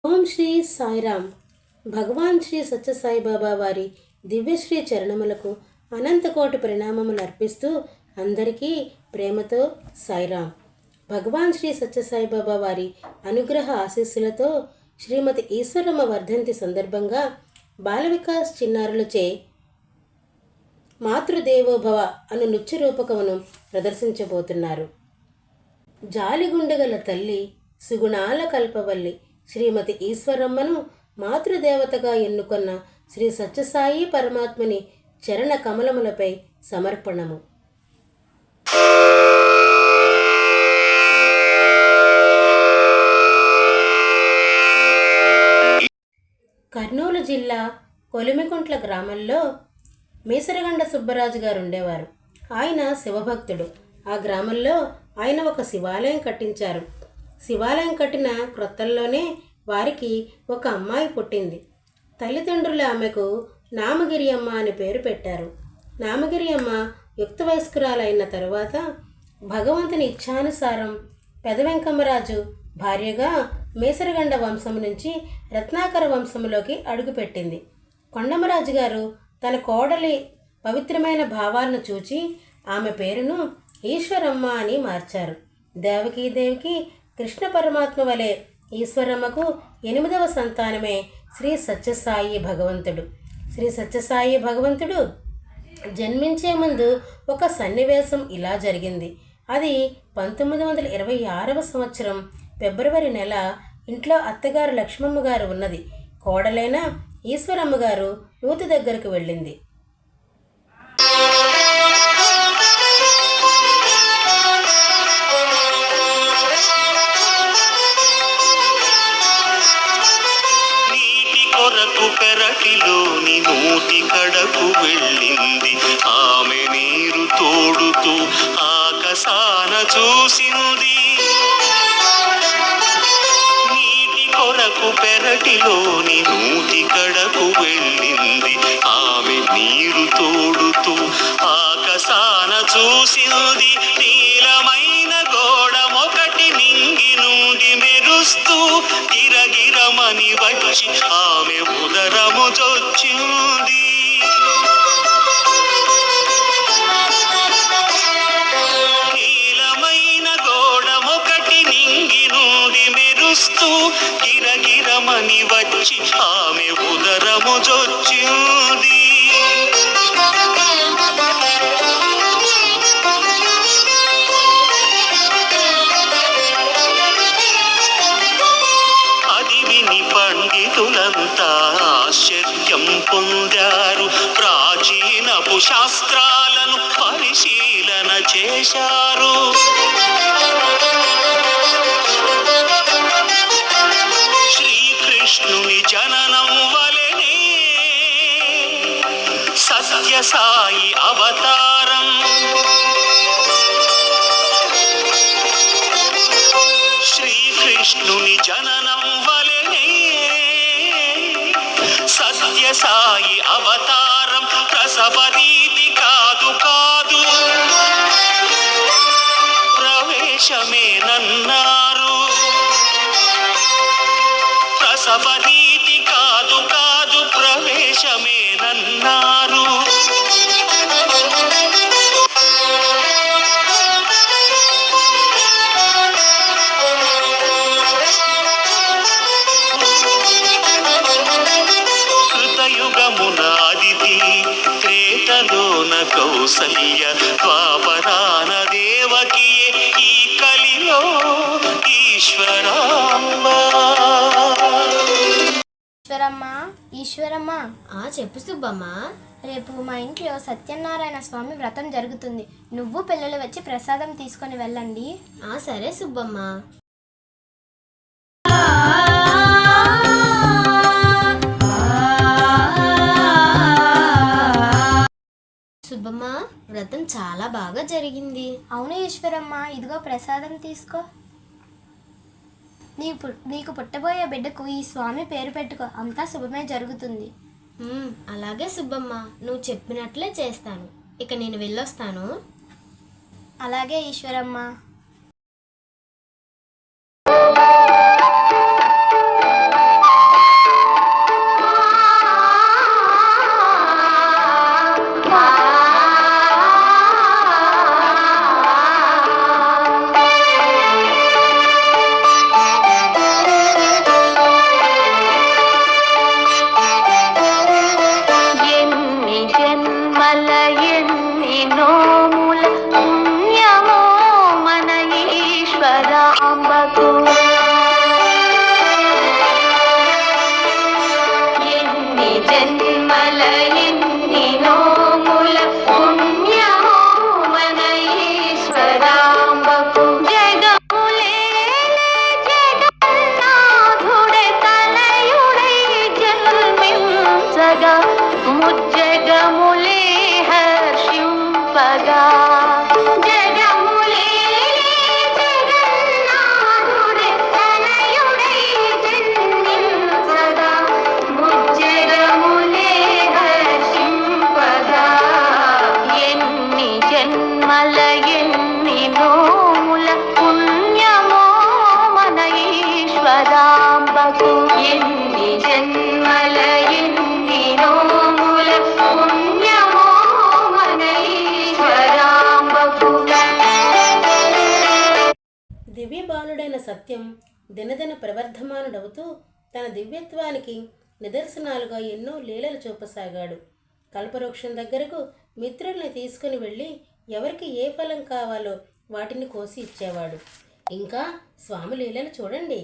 ఓం శ్రీ సాయిరామ్. భగవాన్ శ్రీ సత్యసాయిబాబా వారి దివ్యశ్రీ చరణములకు అనంతకోటి ప్రణామములు అర్పిస్తూ అందరికీ ప్రేమతో సాయిరామ్. భగవాన్ శ్రీ సత్యసాయిబాబా వారి అనుగ్రహ ఆశీస్సులతో శ్రీమతి ఈశ్వరమ్మ వర్ధంతి సందర్భంగా బాల వికాస్ చిన్నారులచే మాతృదేవోభవ అను నృత్య రూపకమును ప్రదర్శించబోతున్నారు. జాలిగుండెగల తల్లి, సుగుణాల కల్పవల్లి శ్రీమతి ఈశ్వరమ్మను మాతృదేవతగా ఎన్నుకొన్న శ్రీ సత్యసాయి పరమాత్మని చరణ కమలములపై సమర్పణము. కర్నూలు జిల్లా కొలిమికుంట్ల గ్రామంలో మీసరగండ సుబ్బరాజు గారు ఉండేవారు. ఆయన శివభక్తుడు. ఆ గ్రామంలో ఆయన ఒక శివాలయం కట్టించారు. శివాలయం కట్టిన క్రొత్తల్లోనే వారికి ఒక అమ్మాయి పుట్టింది. తల్లిదండ్రులు ఆమెకు నామగిరి అమ్మ అని పేరు పెట్టారు. నామగిరి అమ్మ యుక్త వయస్కురాలైన తరువాత భగవంతుని ఇచ్ఛానుసారం పెదవెంకమ్మరాజు భార్యగా మీసరగండ వంశం నుంచి రత్నాకర వంశంలోకి అడుగుపెట్టింది. కొండమరాజు గారు తన కోడలి పవిత్రమైన భావాలను చూచి ఆమె పేరును ఈశ్వరమ్మ అని మార్చారు. దేవకీదేవికి కృష్ణ పరమాత్మ వలె ఈశ్వరమ్మకు 8వ సంతానమే శ్రీ సత్యసాయి భగవంతుడు. శ్రీ సత్యసాయి భగవంతుడు జన్మించే ముందు ఒక సన్నివేశం ఇలా జరిగింది. అది 1926వ సంవత్సరం ఫిబ్రవరి నెల. ఇంట్లో అత్తగారు లక్ష్మమ్మ గారు ఉన్నది. కోడలైన ఈశ్వరమ్మ గారు నూతి దగ్గరకు వెళ్ళింది. పెరటిలోని నూతి కడకు వెళ్ళింది. ఆమె నీరు తోడుతూ ఆకాశాన చూసింది. నీటి కొరకు పెరటిలోని నూతి కడకు వెళ్ళింది. ఆమె నీరు తోడుతూ ఆకాశాన చూసింది. నీలమైన గోడమొకటి నింగి నుండి మెరుస్తూ గిరగిరమని వచ్చి ఆమె ఉదరము జొచ్చింది. నీలమైన గోడమొకటి నింగి నుండి మెరుస్తూ గిరగిరమని వచ్చి ఆమె ఉదరము జొచ్చింది. పండితులంతా ఆశ్చర్యం పొందారు. ప్రాచీనపు శాస్త్రాలను పరిశీలన చేశారు. శ్రీకృష్ణుని జననం వలెనే సత్యసాయి అవతారం. శ్రీకృష్ణుని జననం వలెనే సత్యసాయి అవతారం. ప్రసవ రీతి కాదు కాదు ప్రవేశమేనన్నారు. ప్రసవ రీతి కాదు కాదు ప్రవేశమేనన్నారు. త్రేతలోన కౌసల్య, ద్వాపరాన దేవకియే, ఈ కలిలో ఈశ్వరాంబ. ఈశ్వరమ్మ చెప్పు సుబ్బమ్మ. రేపు మా ఇంట్లో సత్యనారాయణ స్వామి వ్రతం జరుగుతుంది. నువ్వు పిల్లలు వచ్చి ప్రసాదం తీసుకొని వెళ్ళండి. సరే సుబ్బమ్మ. సుబ్బమ్మ, వ్రతం చాలా బాగా జరిగింది. అవును ఈశ్వరమ్మ, ఇదిగో ప్రసాదం తీసుకో. నీకు పుట్టబోయే బిడ్డకు ఈ స్వామి పేరు పెట్టుకో. అంతా శుభమే జరుగుతుంది. అలాగే సుబ్బమ్మ, నువ్వు చెప్పినట్లే చేస్తాను. ఇక నేను వెళ్ళొస్తాను. అలాగే ఈశ్వరమ్మ. ముజ్జగములే హర్షింపగా జగములే జగన్నాథుడే తనయుడై జన్మించగా ముజ్జగములే హర్షింపగా ఎన్ని జన్మల ఎన్ని నోముల పుణ్యమో మన ఈశ్వరాంబకు ఎన్ని జన్మల ఎన్ని నోముల పుణ్యమో మన ఈశ్వరాంబకు. దివ్య బాలుడైన సత్యం దినదిన ప్రవర్ధమానుడవుతూ తన దివ్యత్వానికి నిదర్శనాలుగా ఎన్నో లీలలు చూపసాగాడు. కల్పవృక్షం దగ్గరకు మిత్రుల్ని తీసుకుని వెళ్ళి ఎవరికి ఏ ఫలం కావాలో వాటిని కోసి ఇచ్చేవాడు. ఇంకా స్వామి లీలలు చూడండి.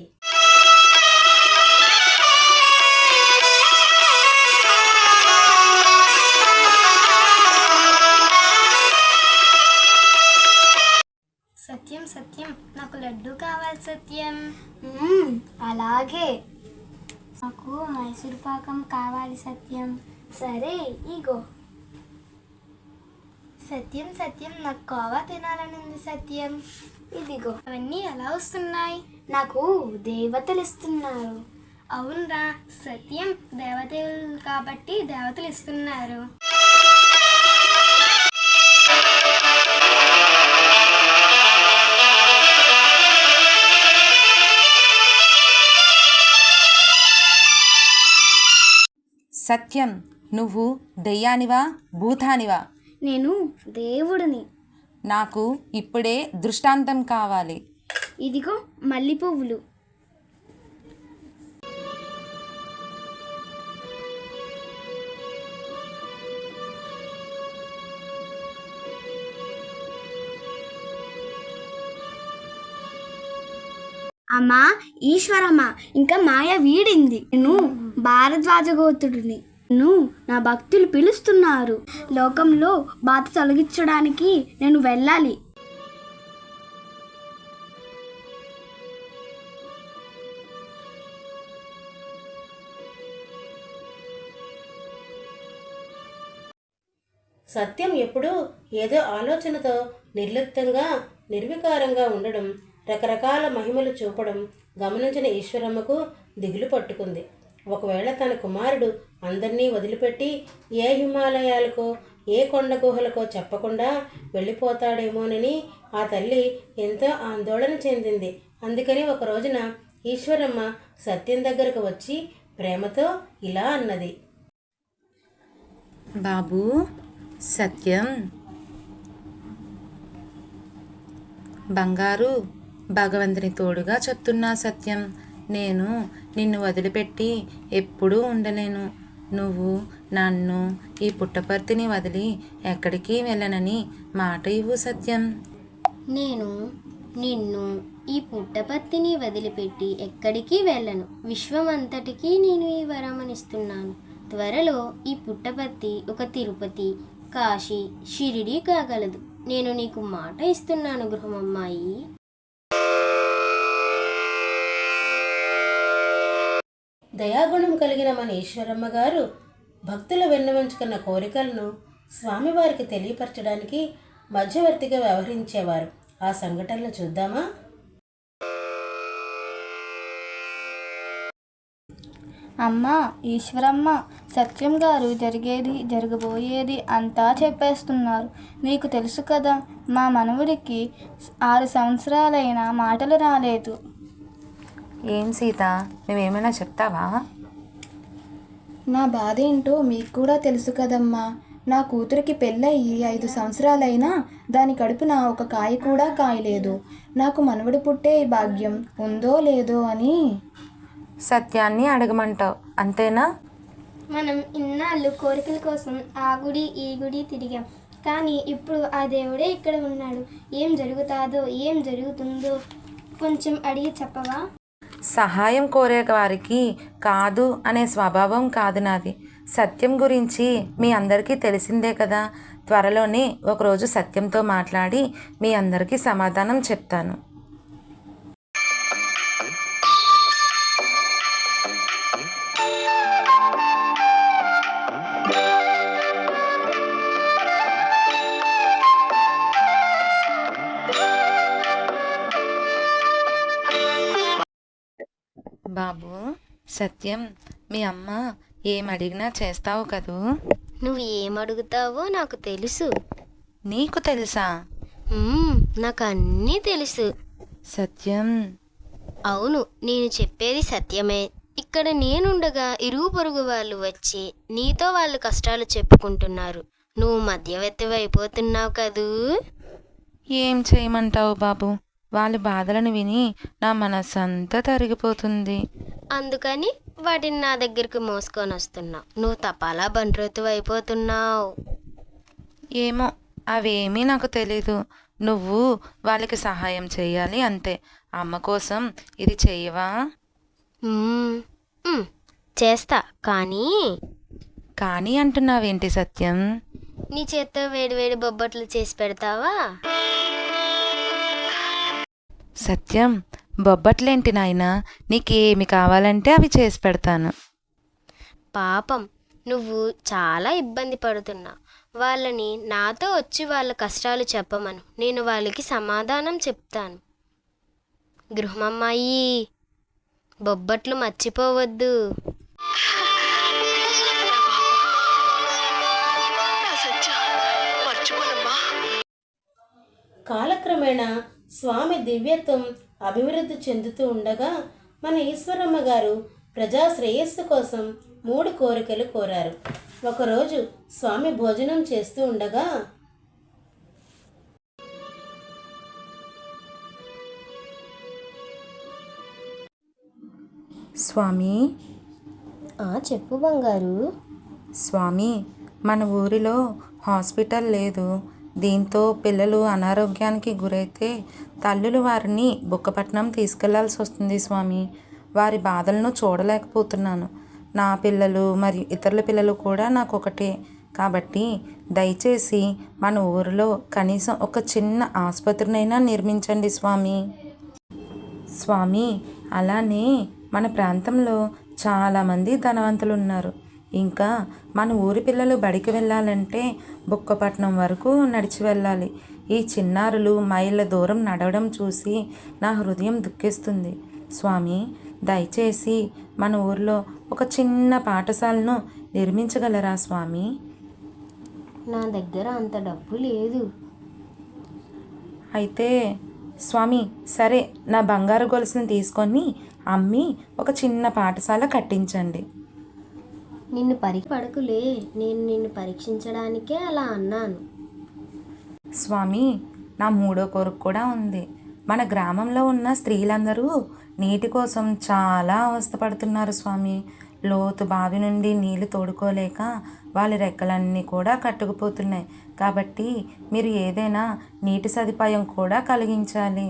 సత్యం సత్యం నాకు లడ్డు కావాలి సత్యం. అలాగే. నాకు మైసూర్ పాకం కావాలి సత్యం. సరే ఇగో. సత్యం సత్యం నాకు కోవా తినాలని ఉంది సత్యం. ఇదిగో. అవన్నీ ఎలా వస్తున్నాయి? నాకు దేవతలు ఇస్తున్నారు. అవునరా సత్యం, దేవతలు కాబట్టి దేవతలు ఇస్తున్నారు. సత్యం, నువ్వు దెయ్యానివా భూతానివా? నేను దేవుడిని. నాకు ఇప్పుడే దృష్టాంతం కావాలి. ఇదిగో మల్లె పువ్వులు. అమ్మా ఈశ్వరమ్మ, ఇంకా మాయ వీడింది. నేను భారద్వాజ గోత్రుడిని. నన్ను నా భక్తులు పిలుస్తున్నారు. లోకంలో బాధ తొలగించడానికి నేను వెళ్ళాలి. సత్యం ఎప్పుడూ ఏదో ఆలోచనతో నిర్లిప్తంగా నిర్వికారంగా ఉండడం, రకరకాల మహిమలు చూపడం గమనించిన ఈశ్వరమ్మకు దిగులు పట్టుకుంది. ఒకవేళ తన కుమారుడు అందరినీ వదిలిపెట్టి ఏ హిమాలయాలకో ఏ కొండ గుహలకో చెప్పకుండా వెళ్ళిపోతాడేమోనని ఆ తల్లి ఎంతో ఆందోళన చెందింది. అందుకని ఒక రోజున ఈశ్వరమ్మ సత్యం దగ్గరకు వచ్చి ప్రేమతో ఇలా అన్నది. బాబూ సత్యం, బంగారు, భగవంతుని తోడుగా చెప్తున్నా సత్యం, నేను నిన్ను వదిలిపెట్టి ఎప్పుడూ ఉండలేను. నువ్వు నన్ను ఈ పుట్టపర్తిని వదిలి ఎక్కడికి వెళ్ళనని మాట ఇవ్వు సత్యం. నేను నిన్ను ఈ పుట్టపర్తిని వదిలిపెట్టి ఎక్కడికి వెళ్ళను. విశ్వమంతటికీ నేను ఈ వరమనిస్తున్నాను. త్వరలో ఈ పుట్టపర్తి ఒక తిరుపతి, కాశీ, షిరిడి కాగలదు. నేను నీకు మాట ఇస్తున్నాను గృహమమ్మాయి. దయాగుణం కలిగిన మన ఈశ్వరమ్మ గారు భక్తుల వెన్నవంచుకున్న కోరికలను స్వామివారికి తెలియపరచడానికి మధ్యవర్తిగా వ్యవహరించేవారు. ఆ సంఘటనలు చూద్దామా? అమ్మా ఈశ్వరమ్మ, సత్యం గారు జరిగేది జరగబోయేది అంతా చెప్పేస్తున్నారు. నీకు తెలుసు కదా, మా మనవుడికి 6 సంవత్సరాలైనా మాటలు రాలేదు. ఏం సీత, నువ్వేమైనా చెప్తావా? నా బాధ ఏంటో మీకు కూడా తెలుసు కదమ్మా. నా కూతురికి పెళ్ళయి 5 సంవత్సరాలైనా దాని కడుపున ఒక కాయ కూడా కాయలేదు. నాకు మనవడు పుట్టే భాగ్యం ఉందో లేదో అని. సత్యాన్ని అడగమంటావు అంతేనా? మనం ఇన్నాళ్ళు కోరికల కోసం ఆ గుడి ఈ గుడి తిరిగాం, కానీ ఇప్పుడు ఆ దేవుడే ఇక్కడ ఉన్నాడు. ఏం జరుగుతుందో కొంచెం అడిగి చెప్పవా? సహాయం కోరే వారికి కాదు అనే స్వభావం కాదు నాది. సత్యం గురించి మీ అందరికీ తెలిసిందే కదా. త్వరలోనే ఒకరోజు సత్యంతో మాట్లాడి మీ అందరికీ సమాధానం చెప్తాను. సత్యం, మీ అమ్మ ఏం అడిగినా చేస్తావు కదూ? నువ్వు ఏమడుగుతావో నాకు తెలుసు. నీకు తెలుసా? నాకు అన్నీ తెలుసు. సత్యం. అవును, నేను చెప్పేది సత్యమే. ఇక్కడ నేనుండగా ఇరుగు పొరుగు వాళ్ళు వచ్చి నీతో వాళ్ళ కష్టాలు చెప్పుకుంటున్నారు. నువ్వు మధ్యవర్తివైపోతున్నావు కదూ. ఏం చేయమంటావు బాబు? వాళ్ళ బాధలను విని నా మనస్సంతా తరిగిపోతుంది. అందుకని వాటిని నా దగ్గరికి మోసుకొని వస్తున్నావు. నువ్వు తపాలా బండ్రోతు అయిపోతున్నావు. ఏమో, అవేమీ నాకు తెలీదు. నువ్వు వాళ్ళకి సహాయం చేయాలి అంతే. అమ్మ కోసం ఇది చెయ్యవా? చేస్తా, కానీ కానీ అంటున్నావేంటి సత్యం? నీ చేత్తో వేడివేడి బొబ్బట్లు చేసి పెడతావా? సత్యం, బొబ్బట్లేంటి నాయనా? నీకేమి కావాలంటే అవి చేసి పెడతాను. పాపం, నువ్వు చాలా ఇబ్బంది పడుతున్నా. వాళ్ళని నాతో వచ్చి వాళ్ళ కష్టాలు చెప్పమను, నేను వాళ్ళకి సమాధానం చెప్తాను. గృహమమ్మాయి, బొబ్బట్లు మర్చిపోవద్దు. కాలక్రమేణా స్వామి దివ్యత్వం అభివృద్ధి చెందుతూ ఉండగా మన ఈశ్వరమ్మ గారు ప్రజా శ్రేయస్సు కోసం 3 కోరికలు కోరారు. ఒకరోజు స్వామి భోజనం చేస్తూ ఉండగా, స్వామి. చెప్పు బంగారు. స్వామి, మన ఊరిలో హాస్పిటల్ లేదు. దీంతో పిల్లలు అనారోగ్యానికి గురైతే తల్లులు వారిని బుక్కపట్నం తీసుకెళ్లాల్సి వస్తుంది స్వామి. వారి బాధలను చూడలేకపోతున్నాను. నా పిల్లలు మరియు ఇతరుల పిల్లలు కూడా నాకు ఒకటే. కాబట్టి దయచేసి మన ఊరిలో కనీసం ఒక చిన్న ఆసుపత్రినైనా నిర్మించండి స్వామి. స్వామి, అలానే మన ప్రాంతంలో చాలామంది ధనవంతులు ఉన్నారు. ఇంకా మన ఊరి పిల్లలు బడికి వెళ్ళాలంటే బుక్కపట్నం వరకు నడిచి వెళ్ళాలి. ఈ చిన్నారులు మైళ్ళ దూరం నడవడం చూసి నా హృదయం దుఃఖిస్తుంది. స్వామి, దయచేసి మన ఊరిలో ఒక చిన్న పాఠశాలను నిర్మించగలరా స్వామి? నా దగ్గర అంత డబ్బు లేదు. అయితే స్వామి, సరే, నా బంగారు గొలుసుని తీసుకొని అమ్మి ఒక చిన్న పాఠశాల కట్టించండి. నిన్ను పడుకులే, నేను నిన్ను పరీక్షించడానికే అలా అన్నాను. స్వామి, నా 3వ కోరిక కూడా ఉంది. మన గ్రామంలో ఉన్న స్త్రీలందరూ నీటి కోసం చాలా అవస్థపడుతున్నారు స్వామి. లోతు బావి నుండి నీళ్లు తోడుకోలేక వాళ్ళ రెక్కలన్నీ కూడా కట్టుకుపోతున్నాయి. కాబట్టి మీరు ఏదైనా నీటి సదుపాయం కూడా కలిగించాలి.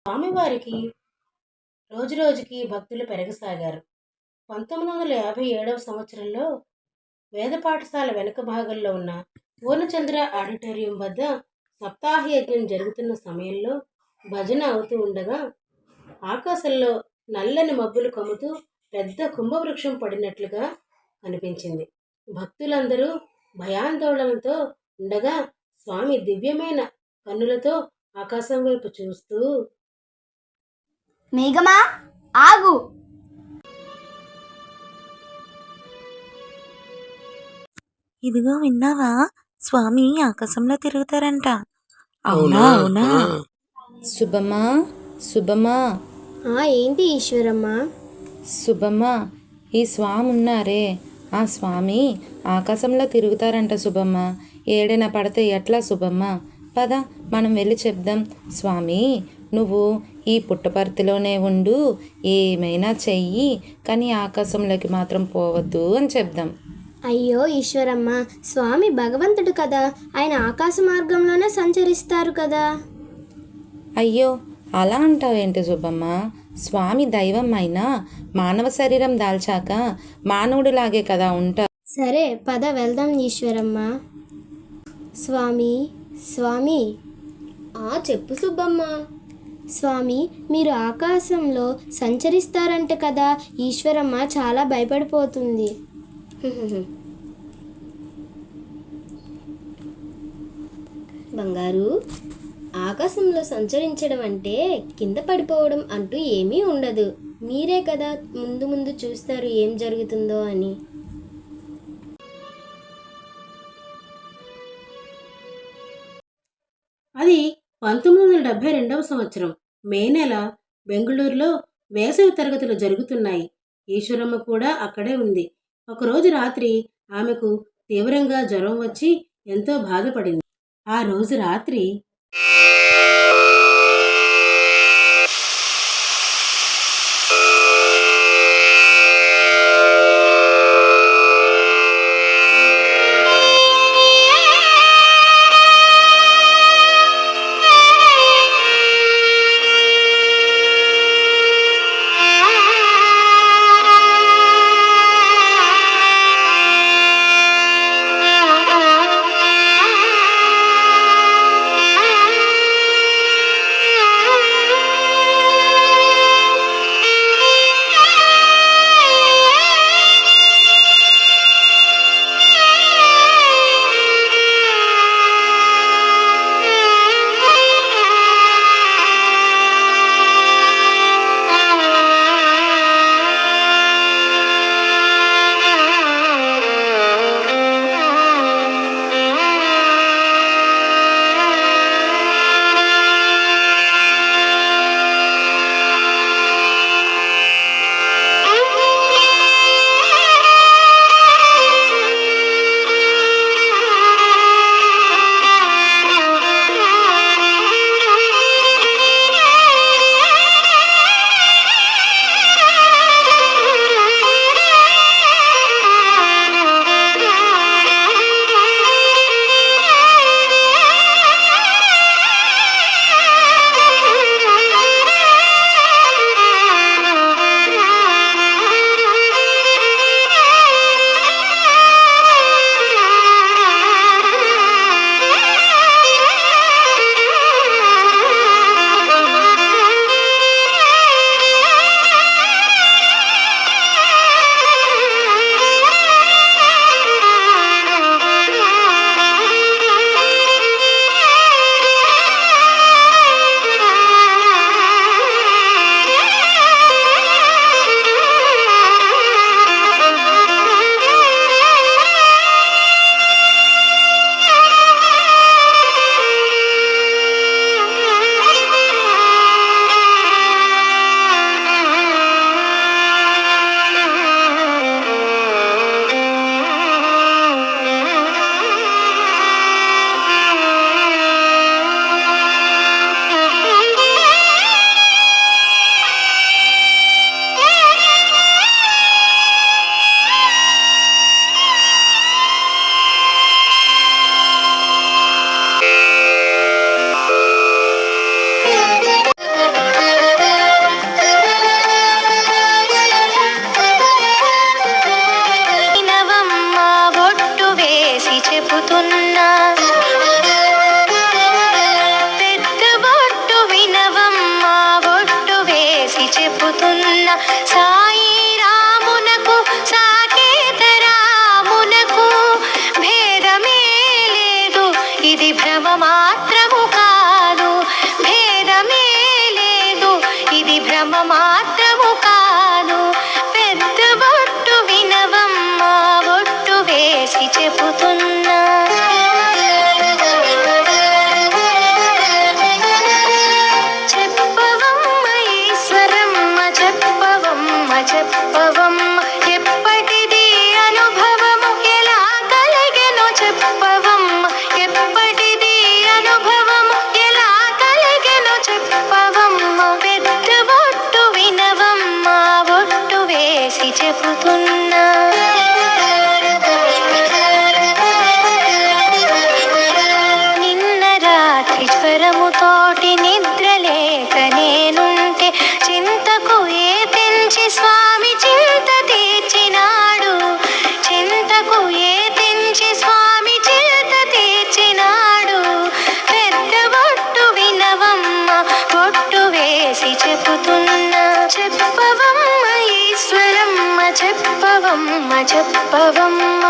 స్వామివారికి రోజురోజుకి భక్తులు పెరగసాగారు. 1957వ సంవత్సరంలో వేద పాఠశాల వెనుక భాగంలో ఉన్న పూర్ణచంద్ర ఆడిటోరియం వద్ద సప్తాహ యజ్ఞం జరుగుతున్న సమయంలో భజన అవుతూ ఉండగా ఆకాశంలో నల్లని మబ్బులు కమ్ముతూ పెద్ద కుంభవృక్షం పడినట్లుగా కనిపించింది. భక్తులందరూ భయాందోళనతో ఉండగా స్వామి దివ్యమైన కన్నులతో ఆకాశం వైపు చూస్తూ, మేఘమా ఆగు. ఇదిగో విన్నావా, స్వామి ఆకాశంలో తిరుగుతారంట. అవునా అవునా? శుభమా శుభమా ఏంటి ఈశ్వరమ్మ? శుభమా, ఈ స్వామి ఉన్నారే, ఆ స్వామి ఆకాశంలో తిరుగుతారంట శుభమ్మ. ఏడైనా పడితే ఎట్లా శుభమ్మ? పద మనం వెళ్ళి చెప్దాం. స్వామి, నువ్వు ఈ పుట్టపర్తిలోనే ఉండు, ఏమైనా చెయ్యి, కానీ ఆకాశంలోకి మాత్రం పోవద్దు అని చెప్దాం. అయ్యో ఈశ్వరమ్మ, స్వామి భగవంతుడు కదా, ఆయన ఆకాశ మార్గంలోనే సంచరిస్తారు కదా. అయ్యో అలా అంటావేంటి శుభమ్మ? స్వామి దైవం అయినా మానవ శరీరం దాల్చాక మానవుడిలాగే కదా ఉంటా. సరే పద వెళ్దాం ఈశ్వరమ్మ. స్వామి స్వామి. చెప్పు సుబ్బమ్మ. స్వామి, మీరు ఆకాశంలో సంచరిస్తారంట కదా. ఈశ్వరమ్మ చాలా భయపడిపోతుంది. బంగారు, ఆకాశంలో సంచరించడం అంటే కింద పడిపోవడం అంటూ ఏమీ ఉండదు. మీరే కదా ముందు ముందు చూస్తారు ఏం జరుగుతుందో అని. అది 1972వ సంవత్సరం మే నెల. బెంగళూరులో వేసవి తరగతులు జరుగుతున్నాయి. ఈశ్వరమ్మ కూడా అక్కడే ఉంది. ఒకరోజు రాత్రి ఆమెకు తీవ్రంగా జ్వరం వచ్చి ఎంతో బాధపడింది. ఆ రోజు రాత్రి చెబుతున్న సాయి రామునకు సాకేత రామునకు భేదమే లేదు, ఇది భ్రమ మాత్రము కాదు. భేదమే లేదు, ఇది భ్రమ మాత్రము కాదు. పెద్ద బొట్టు వినవమ్మ, బొట్టు వేసి చెబుతున్నా. చెప్పవమ్మ ఈశ్వరమ్మ, చెప్పవమ్మ, చెప్పవమ్మ, ఎప్పటిది అనుభవము ఎలా కలిగెనో చెప్పవమ్మ. ఎప్పటిది అనుభవము ఎలా కలిగెనో చెప్పవమ్మ. పెద్ద బొట్టు వినవమ్మ, బొట్టు వేసి చెబుతున్నా. నిన్న రాత్రి జ్వరముతోటి నిద్రలేక నేనుంటే చింతకు ఏ తెంచి స్వామి చింత తీర్చినాడు. చింతకు ఏ తెంచి స్వామి చింత తీర్చినాడు. పెద్ద బొట్టు వినవమ్మ, బొట్టు వేసి చెబుతున్నా. చెప్పవమ్మ ఈశ్వరమ్మ, చెప్పవమ్మ, చెప్పవమ్మ.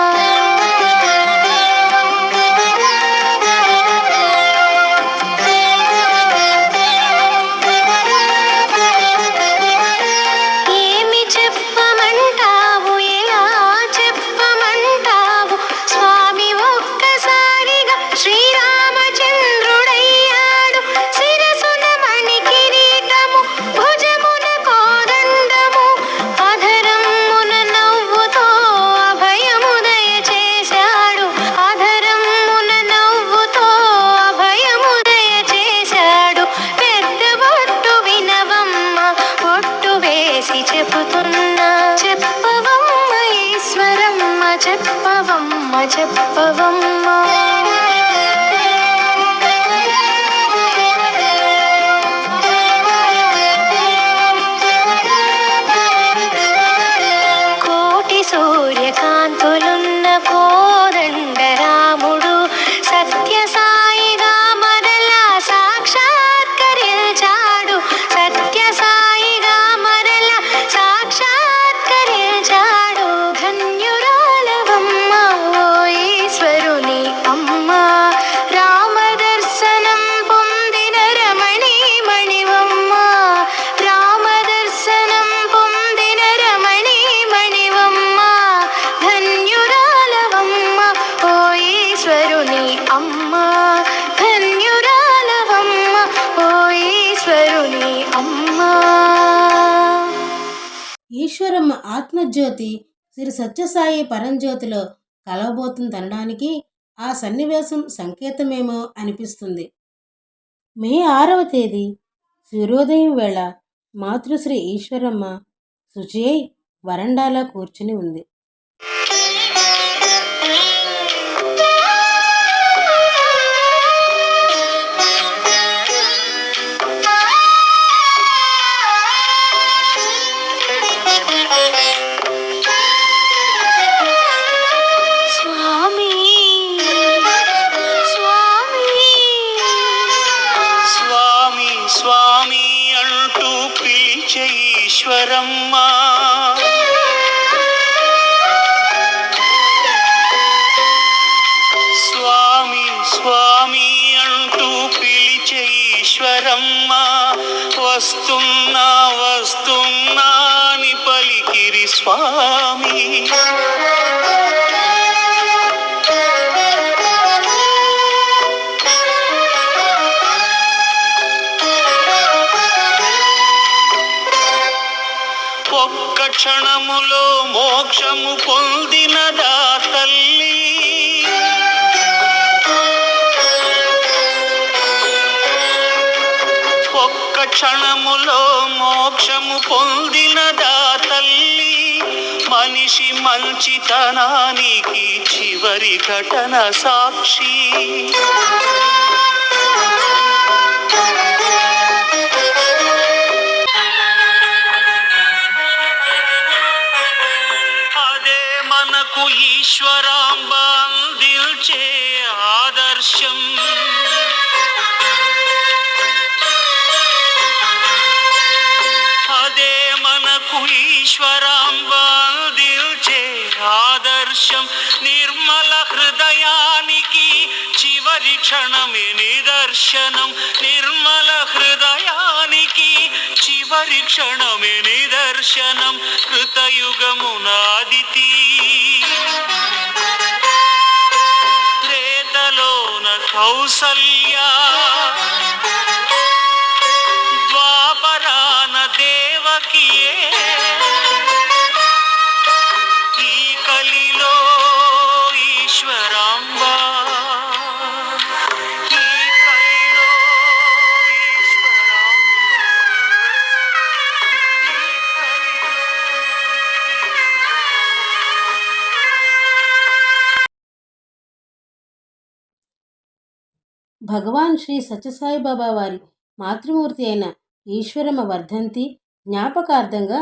ఏమి చెప్పమంటావు, ఎలా చెప్పమంటావు. స్వామి ఒక్కసారిగా శ్రీరామచంద్రుడయ్యాడు. శిరసున మణి కిరీటము, భుజమున కోదండము, అధరమున నవ్వుతో అభయము దయచేశాడు. అధరమున నవ్వుతో అభయము దయచేశాడు. పెద్ద బొట్టు వినవమ్మ, బొట్టు వేసి చెబుతున్నా. చెప్పవమ్మ ఈశ్వరమ్మ, చెప్పవమ్మ, చెప్పవమ్మ. కోటి సూర్యకాంతులున్న కోదండ రాముడు సత్య సాయిగా మరలా సాక్షాత్కరించాడు. సత్య సాయిగా మరలా సాక్షాత్కరించాడు. ధన్యురాలవమ్మ ఓ ఈశ్వరుని అమ్మ, రామ దర్శనం పొందిన రమణీ మణివమ్మ. రామ దర్శనం పొందిన రమణీ మణివమ్మ. ధన్యురాలవమ్మ ఓ ఈశ్వరుని అమ్మ, ధన్యురాలవమ్మ ఓ ఈశ్వరుని అమ్మ. ఈశ్వరమ్మ ఆత్మజ్యోతి శ్రీ సత్యసాయి పరంజ్యోతిలో కలవబోతుందనడానికి ఆ సన్నివేశం సంకేతమేమో అనిపిస్తుంది. మే 6వ తేదీ సూర్యోదయం వేళ మాతృశ్రీ ఈశ్వరమ్మ శుచి అయి వరండాలో కూర్చుని ఉంది. స్వామి స్వామి స్వామి స్వామి అంటూ పిలిచే ఈశ్వరమ్మ. స్వామి స్వామి అంటూ పిలిచే ఈశ్వరమ్మ. వస్తున్నా వస్తున్నా అని పలికిరి స్వామి. ఒక్క క్షణములో మోక్షము పొందినదా తల్లి. ఒక్క క్షణములో మోక్షము పొందినదా తల్లి. మనిషి మంచితనానికి చివరి ఘటన సాక్షి. అదే మనకు ఈశ్వరాంబ అందించే ఆదర్శం. అదే ఈశ్వరాంబ అందించే ఆదర్శం నిర్మల హృదయానికి చివరి క్షణమే నిదర్శనం నిర్మల హృదయానికి చివరి క్షణమే నిదర్శనం కృతయుగమునాదితి త్రేతలోన కౌసల్యా ద్వాపరాన దేవకియే ఈ కలిలో ఈశ్వరాంబ ఈ కలిలో ఈశ్వరాంబ ఈ కలిలో భగవాన్ శ్రీ సత్యసాయిబాబా వారి మాతృమూర్తి అయిన ఈశ్వరమ్మ వర్ధంతి జ్ఞాపకార్థంగా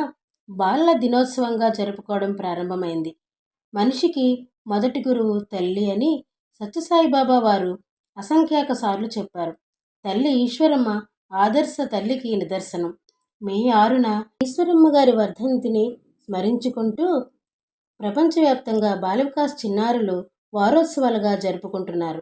బాలల దినోత్సవంగా జరుపుకోవడం ప్రారంభమైంది. మనిషికి మొదటి గురువు తల్లి అని సత్యసాయిబాబా వారు అసంఖ్యాక సార్లు చెప్పారు. తల్లి ఈశ్వరమ్మ ఆదర్శ తల్లికి నిదర్శనం. మే 6న ఈశ్వరమ్మ గారి వర్ధంతిని స్మరించుకుంటూ ప్రపంచవ్యాప్తంగా బాల వికాస్ చిన్నారులు వారోత్సవాలుగా జరుపుకుంటున్నారు.